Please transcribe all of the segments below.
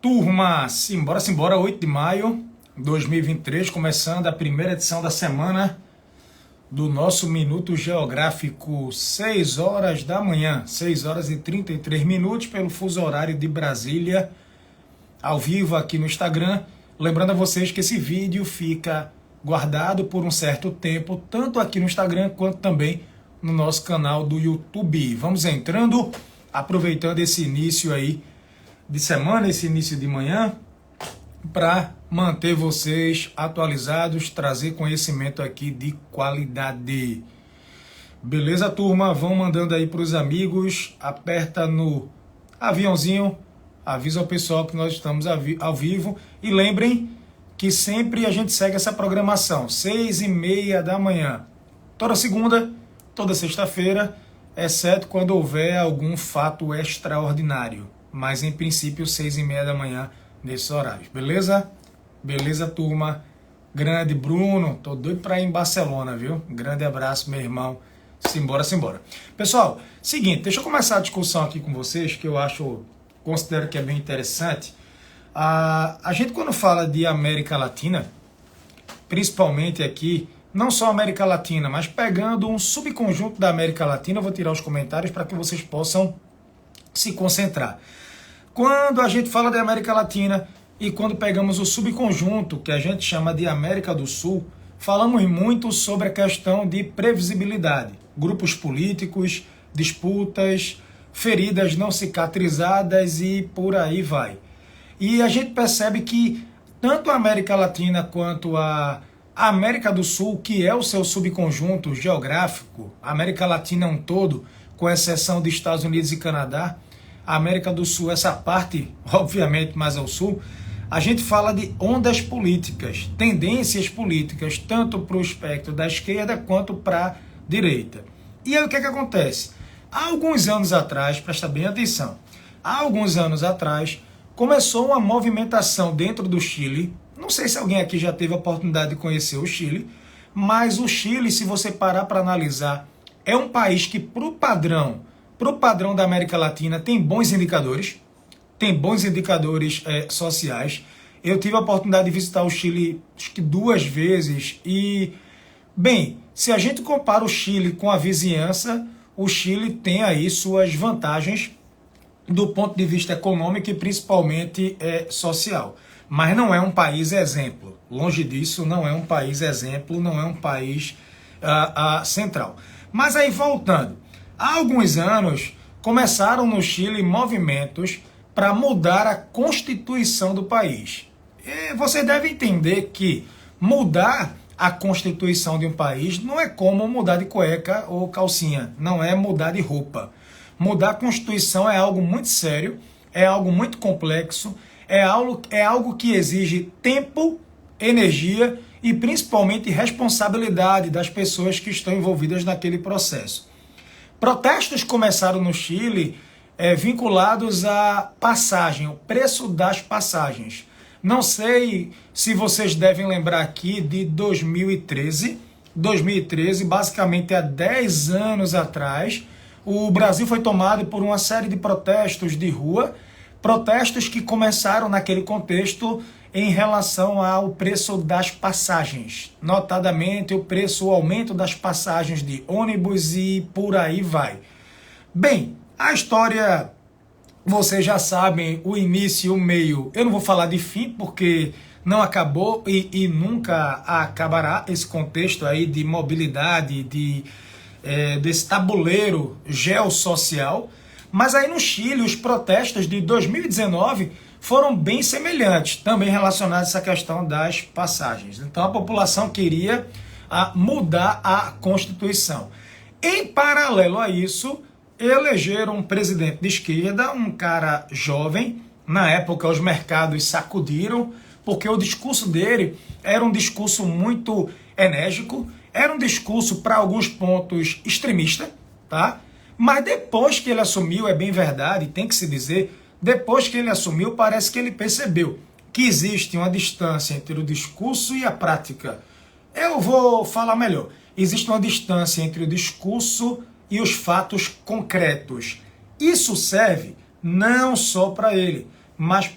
Turma, simbora, 8 de maio de 2023, começando a primeira edição da semana do nosso Minuto Geográfico, 6 horas da manhã, 6 horas e 33 minutos, pelo fuso horário de Brasília, ao vivo aqui no Instagram. Lembrando a vocês que esse vídeo fica guardado por um certo tempo, tanto aqui no Instagram quanto também no nosso canal do YouTube. Vamos entrando, aproveitando esse início aí de semana, esse início de manhã, para manter vocês atualizados, trazer conhecimento aqui de qualidade. Beleza, turma? Vão mandando aí para os amigos, aperta no aviãozinho, avisa ao pessoal que nós estamos ao vivo e lembrem que sempre a gente segue essa programação, 6h30 da manhã, toda segunda, toda sexta-feira, exceto quando houver algum fato extraordinário. Mas em princípio 6h30 da manhã nesse horário, beleza? Beleza, turma? Grande Bruno, tô doido pra ir em Barcelona, viu? Grande abraço, meu irmão. Simbora. Pessoal, seguinte, deixa eu começar a discussão aqui com vocês, que eu considero que é bem interessante. A gente quando fala de América Latina, principalmente aqui, não só América Latina, mas pegando um subconjunto da América Latina, eu vou tirar os comentários para que vocês possam se concentrar. Quando a gente fala de América Latina e quando pegamos o subconjunto, que a gente chama de América do Sul, falamos muito sobre a questão de previsibilidade. Grupos políticos, disputas, feridas não cicatrizadas e por aí vai. E a gente percebe que tanto a América Latina quanto a América do Sul, que é o seu subconjunto geográfico, a América Latina é um todo, com exceção dos Estados Unidos e Canadá, a América do Sul, essa parte, obviamente, mais ao sul, a gente fala de ondas políticas, tendências políticas, tanto para o espectro da esquerda quanto para a direita. E aí o que acontece? Há alguns anos atrás, presta bem atenção, há alguns anos atrás, começou uma movimentação dentro do Chile. Não sei se alguém aqui já teve a oportunidade de conhecer o Chile, mas o Chile, se você parar para analisar, é um país que, para o padrão da América Latina, tem bons indicadores sociais. Eu tive a oportunidade de visitar o Chile acho que 2 vezes e, bem, se a gente compara o Chile com a vizinhança, o Chile tem aí suas vantagens do ponto de vista econômico e principalmente social. Mas não é um país exemplo. Longe disso, não é um país exemplo, não é um país central. Mas aí, voltando, há alguns anos começaram no Chile movimentos para mudar a constituição do país. E você deve entender que mudar a constituição de um país não é como mudar de cueca ou calcinha, não é mudar de roupa. Mudar a Constituição é algo muito sério, é algo muito complexo, é algo que exige tempo, energia e principalmente responsabilidade das pessoas que estão envolvidas naquele processo. Protestos começaram no Chile vinculados à passagem, o preço das passagens. Não sei se vocês devem lembrar aqui de 2013. 2013, basicamente há 10 anos atrás, o Brasil foi tomado por uma série de protestos de rua, protestos que começaram naquele contexto em relação ao preço das passagens, notadamente o aumento das passagens de ônibus e por aí vai. Bem, a história, vocês já sabem, o início e o meio, eu não vou falar de fim porque não acabou e nunca acabará esse contexto aí de mobilidade, desse tabuleiro geossocial, mas aí no Chile os protestos de 2019 foram bem semelhantes, também relacionados a essa questão das passagens. Então a população queria mudar a Constituição. Em paralelo a isso, elegeram um presidente de esquerda, um cara jovem. Na época os mercados sacudiram, porque o discurso dele era um discurso muito enérgico, era um discurso, para alguns pontos, extremista, tá? Mas depois que ele assumiu, é bem verdade, tem que se dizer, depois que ele assumiu, parece que ele percebeu que existe uma distância entre o discurso e a prática. Eu vou falar melhor. Existe uma distância entre o discurso e os fatos concretos. Isso serve não só para ele, mas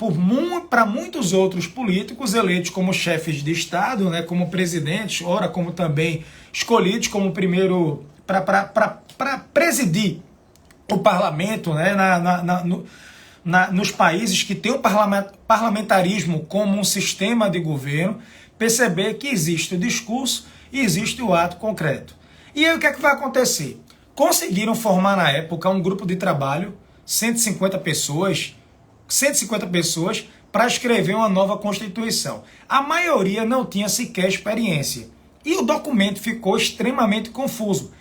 para muitos outros políticos eleitos como chefes de Estado, né, como presidentes, ora como também escolhidos como primeiro para presidir o parlamento, né, nos países que têm o parlamentarismo como um sistema de governo, perceber que existe o discurso e existe o ato concreto. E aí o que é que vai acontecer? Conseguiram formar na época um grupo de trabalho, 150 pessoas para escrever uma nova Constituição. A maioria não tinha sequer experiência. E o documento ficou extremamente confuso.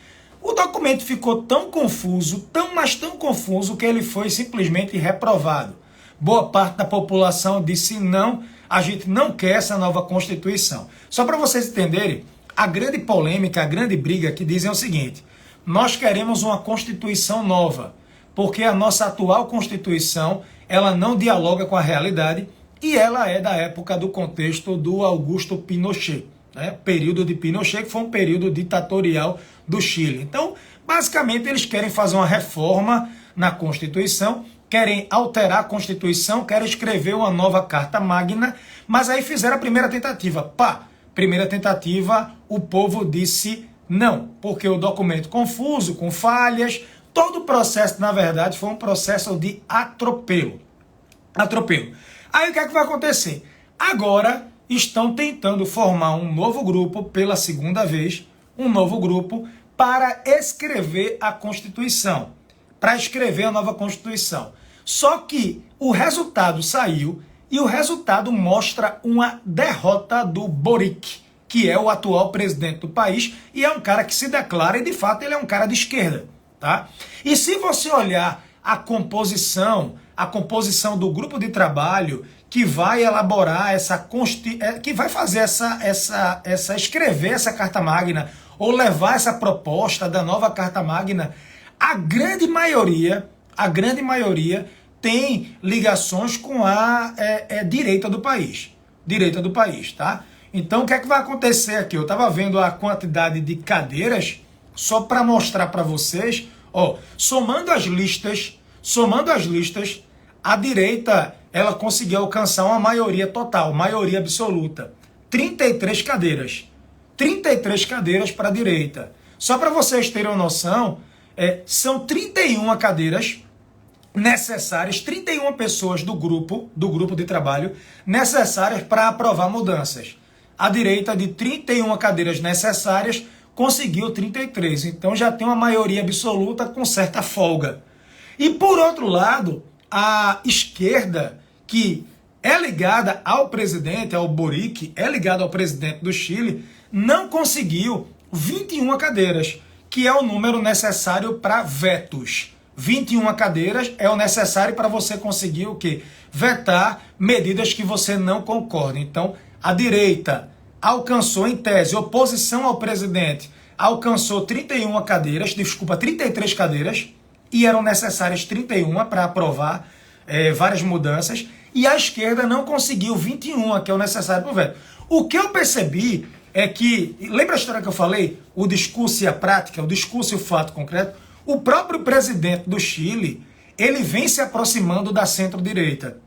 O documento ficou tão confuso, mas tão confuso, que ele foi simplesmente reprovado. Boa parte da população disse não, a gente não quer essa nova Constituição. Só para vocês entenderem, a grande polêmica, a grande briga que dizem é o seguinte: nós queremos uma Constituição nova, porque a nossa atual Constituição, ela não dialoga com a realidade e ela é da época do contexto do Augusto Pinochet, né? Período de Pinochet, que foi um período ditatorial do Chile. Então, basicamente, eles querem fazer uma reforma na Constituição, querem alterar a Constituição, querem escrever uma nova Carta Magna, mas aí fizeram a primeira tentativa. Primeira tentativa, o povo disse não, porque o documento confuso, com falhas, todo o processo, na verdade, foi um processo de atropelo. Aí o que é que vai acontecer? Agora estão tentando formar um novo grupo, pela segunda vez, um novo grupo para escrever a Constituição, para escrever a nova Constituição. Só que o resultado saiu e o resultado mostra uma derrota do Boric, que é o atual presidente do país e é um cara que se declara, e de fato ele é um cara de esquerda, tá? E se você olhar a composição do grupo de trabalho que vai elaborar que vai fazer escrever essa Carta Magna, ou levar essa proposta da nova Carta Magna, a grande maioria tem ligações com a direita do país. Direita do país, tá? Então, o que é que vai acontecer aqui? Eu estava vendo a quantidade de cadeiras, só para mostrar para vocês, somando as listas, a direita, ela conseguiu alcançar uma maioria total, maioria absoluta. 33 cadeiras. 33 cadeiras para a direita. Só para vocês terem uma noção, são 31 cadeiras necessárias, 31 pessoas do grupo de trabalho necessárias para aprovar mudanças. A direita, de 31 cadeiras necessárias, conseguiu 33. Então já tem uma maioria absoluta com certa folga. E por outro lado, a esquerda, que é ligada ao presidente, ao Boric, é ligada ao presidente do Chile, não conseguiu 21 cadeiras, que é o número necessário para vetos. 21 cadeiras é o necessário para você conseguir o quê? Vetar medidas que você não concorda. Então, a direita alcançou, em tese, oposição ao presidente, alcançou 33 cadeiras, e eram necessárias 31 para aprovar várias mudanças, e a esquerda não conseguiu 21, que é o necessário para o veto. O que eu percebi é que, lembra a história que eu falei? O discurso e a prática, o discurso e o fato concreto. O próprio presidente do Chile, ele vem se aproximando da centro-direita.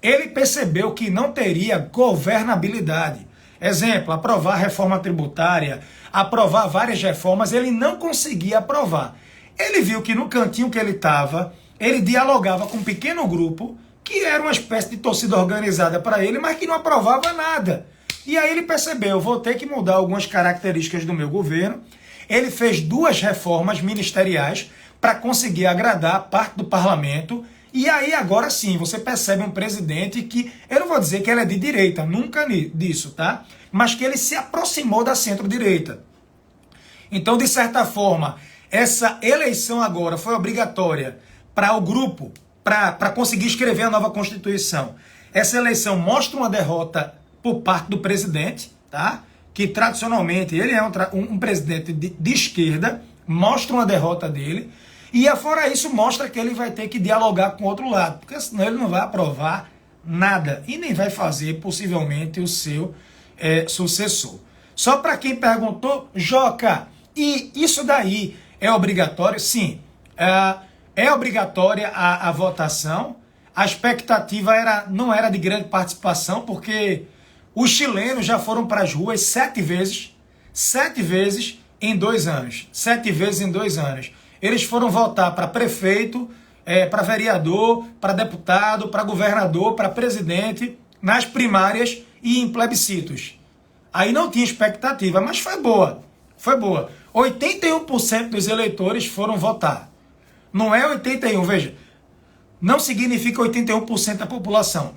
Ele percebeu que não teria governabilidade. Exemplo, aprovar a reforma tributária, aprovar várias reformas, ele não conseguia aprovar. Ele viu que no cantinho que ele estava, ele dialogava com um pequeno grupo, que era uma espécie de torcida organizada para ele, mas que não aprovava nada. E aí ele percebeu, vou ter que mudar algumas características do meu governo. Ele fez 2 reformas ministeriais para conseguir agradar parte do parlamento. E aí agora sim, você percebe um presidente que, eu não vou dizer que ele é de direita, nunca disso, tá? Mas que ele se aproximou da centro-direita. Então, de certa forma, essa eleição agora foi obrigatória para o grupo, para conseguir escrever a nova Constituição. Essa eleição mostra uma derrota por parte do presidente, tá? Que tradicionalmente ele é um presidente de esquerda, mostra uma derrota dele, e fora isso mostra que ele vai ter que dialogar com o outro lado, porque senão ele não vai aprovar nada, e nem vai fazer possivelmente o seu sucessor. Só para quem perguntou, Joca, e isso daí é obrigatório? Sim, é obrigatória a votação. a expectativa não era de grande participação, porque os chilenos já foram para as ruas 7 vezes em 2 anos. 7 vezes em 2 anos. Eles foram votar para prefeito, para vereador, para deputado, para governador, para presidente, nas primárias e em plebiscitos. Aí não tinha expectativa, mas foi boa. Foi boa. 81% dos eleitores foram votar. Não é 81%, veja. Não significa 81% da população.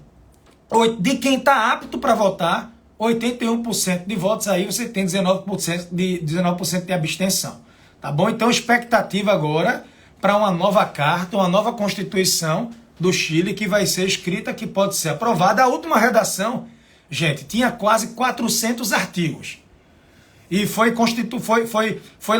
De quem está apto para votar, 81% de votos aí, você tem 19% de abstenção. Tá bom? Então, expectativa agora para uma nova carta, uma nova Constituição do Chile que vai ser escrita, que pode ser aprovada. A última redação, gente, tinha quase 400 artigos. E foi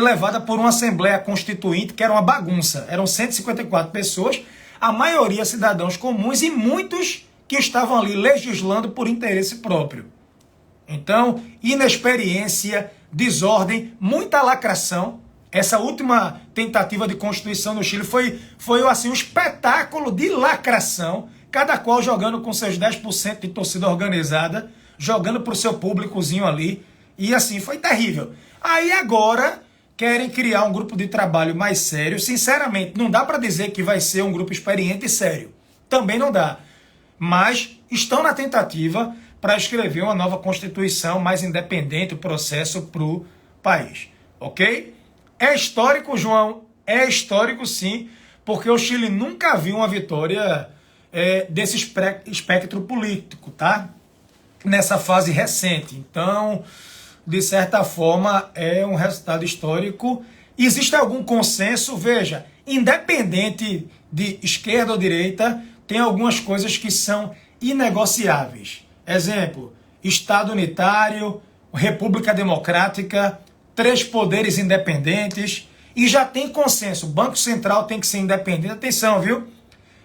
levada por uma Assembleia Constituinte, que era uma bagunça. Eram 154 pessoas, a maioria cidadãos comuns e muitos que estavam ali legislando por interesse próprio. Então, inexperiência, desordem, muita lacração. Essa última tentativa de Constituição no Chile foi assim, um espetáculo de lacração, cada qual jogando com seus 10% de torcida organizada, jogando para o seu públicozinho ali, e assim, foi terrível. Aí agora querem criar um grupo de trabalho mais sério. Sinceramente, não dá para dizer que vai ser um grupo experiente e sério. Também não dá. Mas estão na tentativa para escrever uma nova Constituição mais independente, o processo para o país. Ok? É histórico, João? É histórico, sim, porque o Chile nunca viu uma vitória desse espectro político, tá? Nessa fase recente. Então, de certa forma, é um resultado histórico. Existe algum consenso? Veja, independente de esquerda ou direita, tem algumas coisas que são inegociáveis. Exemplo, Estado unitário, República Democrática, 3 poderes independentes, e já tem consenso. O Banco Central tem que ser independente. Atenção, viu?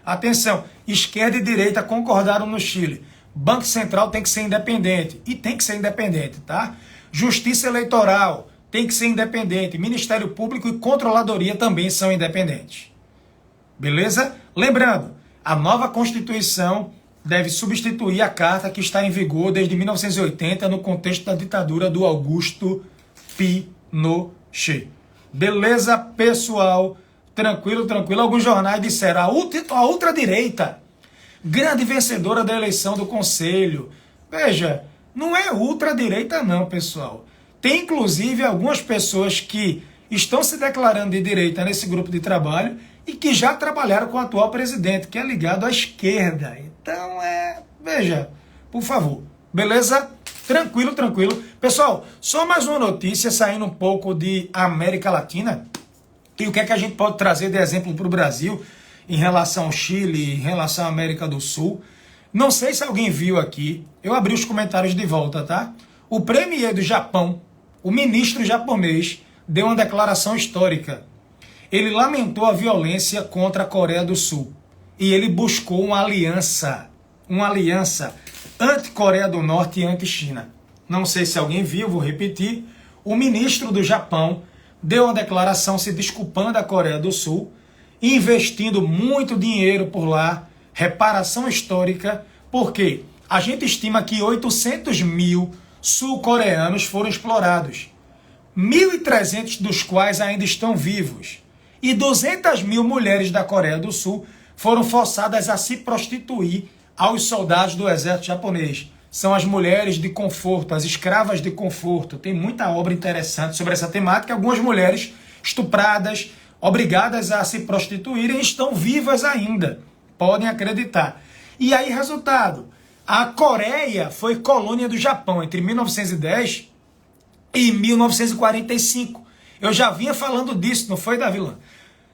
Atenção, esquerda e direita concordaram no Chile. Banco Central tem que ser independente. E tem que ser independente, tá? Justiça Eleitoral tem que ser independente. Ministério Público e Controladoria também são independentes. Beleza? Lembrando, a nova Constituição deve substituir a Carta que está em vigor desde 1980 no contexto da ditadura do Augusto Pinochet. Beleza, pessoal? Tranquilo, tranquilo. Alguns jornais disseram a ultradireita, grande vencedora da eleição do Conselho. Veja, não é ultradireita não, pessoal. Tem inclusive algumas pessoas que estão se declarando de direita nesse grupo de trabalho e que já trabalharam com o atual presidente, que é ligado à esquerda. Então, veja, por favor. Beleza? Tranquilo, tranquilo. Pessoal, só mais uma notícia saindo um pouco de América Latina. E o que é que a gente pode trazer de exemplo para o Brasil em relação ao Chile, em relação à América do Sul. Não sei se alguém viu aqui, eu abri os comentários de volta, tá? O premier do Japão, o ministro japonês, deu uma declaração histórica. Ele lamentou a violência contra a Coreia do Sul. E ele buscou uma aliança anti-Coreia do Norte e anti-China. Não sei se alguém viu, vou repetir. O ministro do Japão deu uma declaração se desculpando da Coreia do Sul, investindo muito dinheiro por lá, reparação histórica, porque a gente estima que 800 mil sul-coreanos foram explorados, 1.300 dos quais ainda estão vivos, e 200 mil mulheres da Coreia do Sul foram forçadas a se prostituir aos soldados do exército japonês. São as mulheres de conforto, as escravas de conforto. Tem muita obra interessante sobre essa temática. Algumas mulheres estupradas, obrigadas a se prostituírem, estão vivas ainda. Podem acreditar. E aí, resultado, a Coreia foi colônia do Japão entre 1910 e 1945. Eu já vinha falando disso, não foi, Davilã?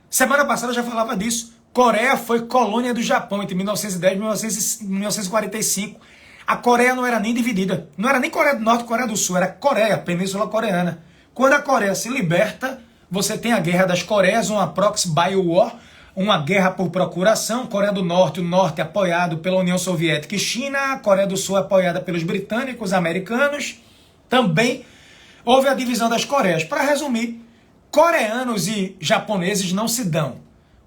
Semana passada eu já falava disso. Coreia foi colônia do Japão entre 1910 e 1945. A Coreia não era nem dividida. Não era nem Coreia do Norte e Coreia do Sul, era Coreia, Península Coreana. Quando a Coreia se liberta, você tem a Guerra das Coreias, uma proxy by war, uma guerra por procuração. Coreia do Norte, o Norte apoiado pela União Soviética e China, a Coreia do Sul apoiada pelos britânicos, americanos. Também houve a divisão das Coreias. Para resumir, coreanos e japoneses não se dão.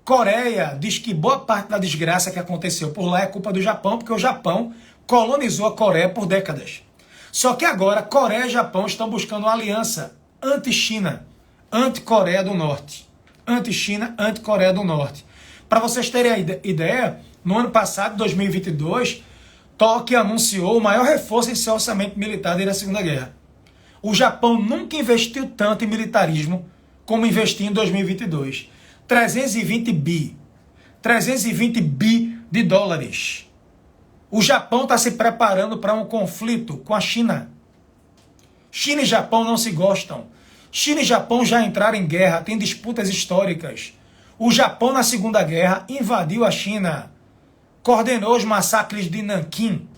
Coreia diz que boa parte da desgraça que aconteceu por lá é culpa do Japão, porque o Japão colonizou a Coreia por décadas. Só que agora Coreia e Japão estão buscando uma aliança anti-China, anti-Coreia do Norte. Anti-China, anti-Coreia do Norte. Para vocês terem a ideia, no ano passado, 2022, Tóquio anunciou o maior reforço em seu orçamento militar desde a Segunda Guerra. O Japão nunca investiu tanto em militarismo como investiu em 2022. 320 bi. 320 bi de dólares. O Japão está se preparando para um conflito com a China. China e Japão não se gostam. China e Japão já entraram em guerra, têm disputas históricas. O Japão, na Segunda Guerra, invadiu a China. Coordenou os massacres de Nanquim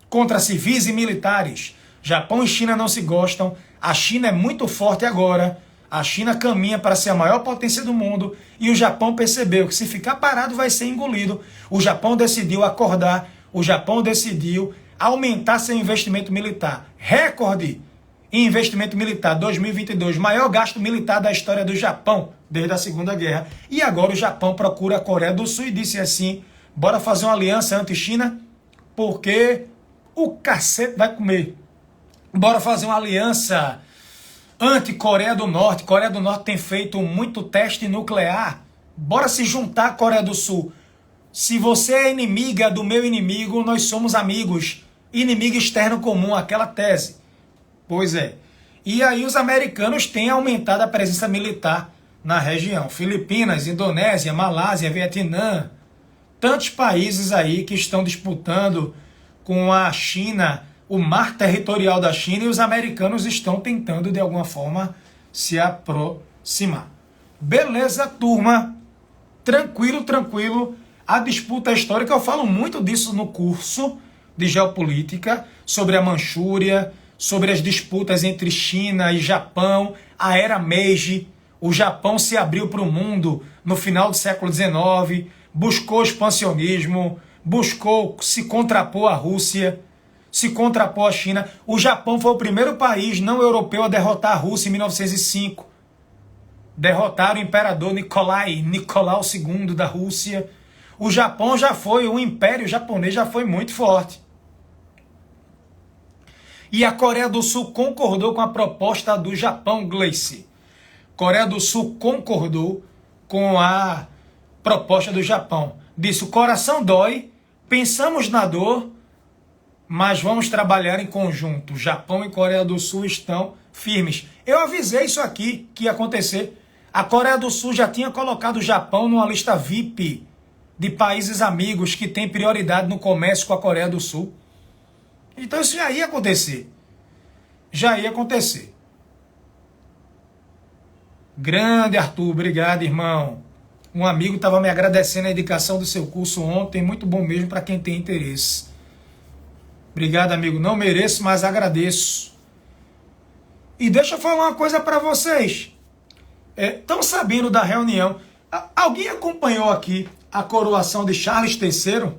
contra civis e militares. Japão e China não se gostam. A China é muito forte agora. A China caminha para ser a maior potência do mundo e o Japão percebeu que se ficar parado vai ser engolido. O Japão decidiu acordar, o Japão decidiu aumentar seu investimento militar. Recorde em investimento militar 2022, maior gasto militar da história do Japão desde a Segunda Guerra. E agora o Japão procura a Coreia do Sul e disse assim, bora fazer uma aliança anti-China, porque o cacete vai comer. Bora fazer uma aliança anti-Coreia do Norte. Coreia do Norte tem feito muito teste nuclear. Bora se juntar à Coreia do Sul. Se você é inimiga do meu inimigo, nós somos amigos. Inimigo externo comum, aquela tese. Pois é. E aí os americanos têm aumentado a presença militar na região. Filipinas, Indonésia, Malásia, Vietnã. Tantos países aí que estão disputando com a China o mar territorial da China, e os americanos estão tentando, de alguma forma, se aproximar. Beleza, turma? Tranquilo, tranquilo. A disputa histórica, eu falo muito disso no curso de geopolítica, sobre a Manchúria, sobre as disputas entre China e Japão, a era Meiji. O Japão se abriu para o mundo no final do século XIX, buscou expansionismo, buscou se contrapor à Rússia, se contrapor à China. O Japão foi o primeiro país não europeu a derrotar a Rússia em 1905. Derrotaram o imperador Nicolau II da Rússia. O Japão já foi, o império japonês já foi muito forte. E a Coreia do Sul concordou com a proposta do Japão, Gleice. Coreia do Sul concordou com a proposta do Japão. Disse, o coração dói, pensamos na dor, mas vamos trabalhar em conjunto. Japão e Coreia do Sul estão firmes. Eu avisei isso aqui que ia acontecer. A Coreia do Sul já tinha colocado o Japão numa lista VIP de países amigos que tem prioridade no comércio com a Coreia do Sul. Então isso já ia acontecer. Já ia acontecer. Grande Arthur, obrigado, irmão. Um amigo estava me agradecendo a indicação do seu curso ontem. Muito bom mesmo para quem tem interesse. Obrigado, amigo. Não mereço, mas agradeço. E deixa eu falar uma coisa para vocês. Estão sabendo da reunião? Alguém acompanhou aqui a coroação de Charles III?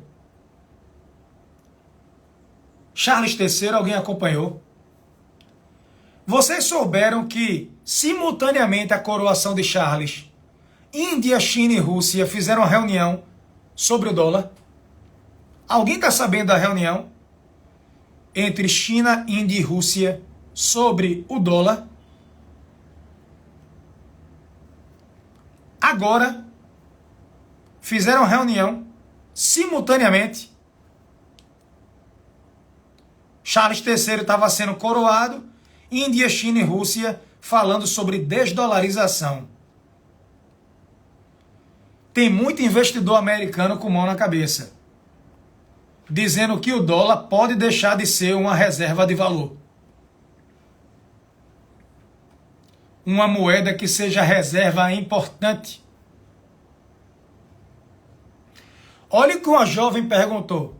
Charles III, alguém acompanhou? Vocês souberam que, simultaneamente à coroação de Charles, Índia, China e Rússia fizeram uma reunião sobre o dólar? Alguém está sabendo da reunião entre China, Índia e Rússia sobre o dólar? Agora, fizeram reunião simultaneamente. Charles III estava sendo coroado, Índia, China e Rússia falando sobre desdolarização. Tem muito investidor americano com mão na cabeça, dizendo que o dólar pode deixar de ser uma reserva de valor. Uma moeda que seja reserva importante. Olha o que o jovem perguntou.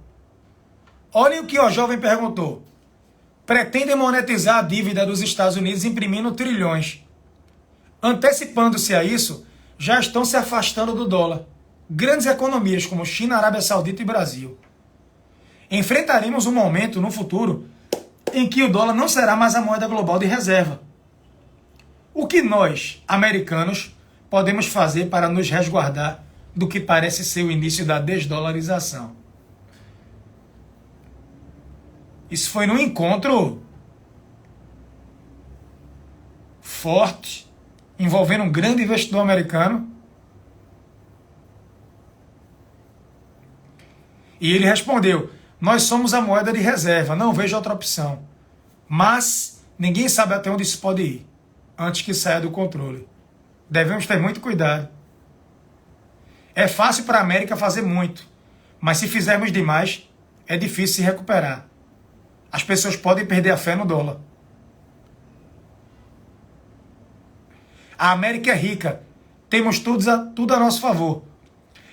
Olhem o que o jovem perguntou. Pretendem monetizar a dívida dos Estados Unidos imprimindo trilhões. Antecipando-se a isso, já estão se afastando do dólar. Grandes economias como China, Arábia Saudita e Brasil. Enfrentaremos um momento no futuro em que o dólar não será mais a moeda global de reserva. O que nós, americanos, podemos fazer para nos resguardar do que parece ser o início da desdolarização? Isso foi num encontro forte, envolvendo um grande investidor americano. E ele respondeu: nós somos a moeda de reserva, não vejo outra opção. Mas ninguém sabe até onde isso pode ir, antes que saia do controle. Devemos ter muito cuidado. É fácil para a América fazer muito, mas se fizermos demais, é difícil se recuperar. As pessoas podem perder a fé no dólar. A América é rica, temos tudo a nosso favor.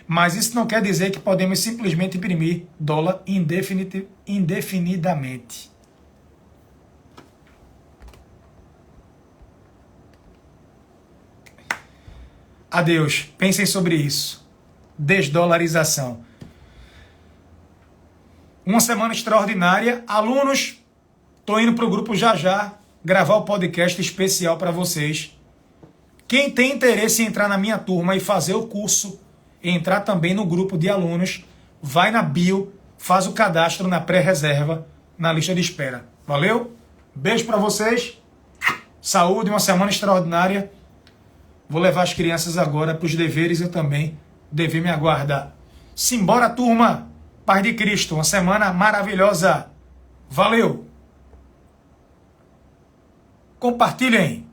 Mas isso não quer dizer que podemos simplesmente imprimir dólar indefinidamente. Adeus, pensem sobre isso. Desdolarização. Uma semana extraordinária. Alunos, estou indo para o grupo já gravar o podcast especial para vocês. Quem tem interesse em entrar na minha turma e fazer o curso, entrar também no grupo de alunos, vai na bio, faz o cadastro na pré-reserva, na lista de espera. Valeu? Beijo para vocês. Saúde, uma semana extraordinária. Vou levar as crianças agora para os deveres, eu também dever me aguardar. Simbora, turma! Paz de Cristo, uma semana maravilhosa. Valeu! Compartilhem!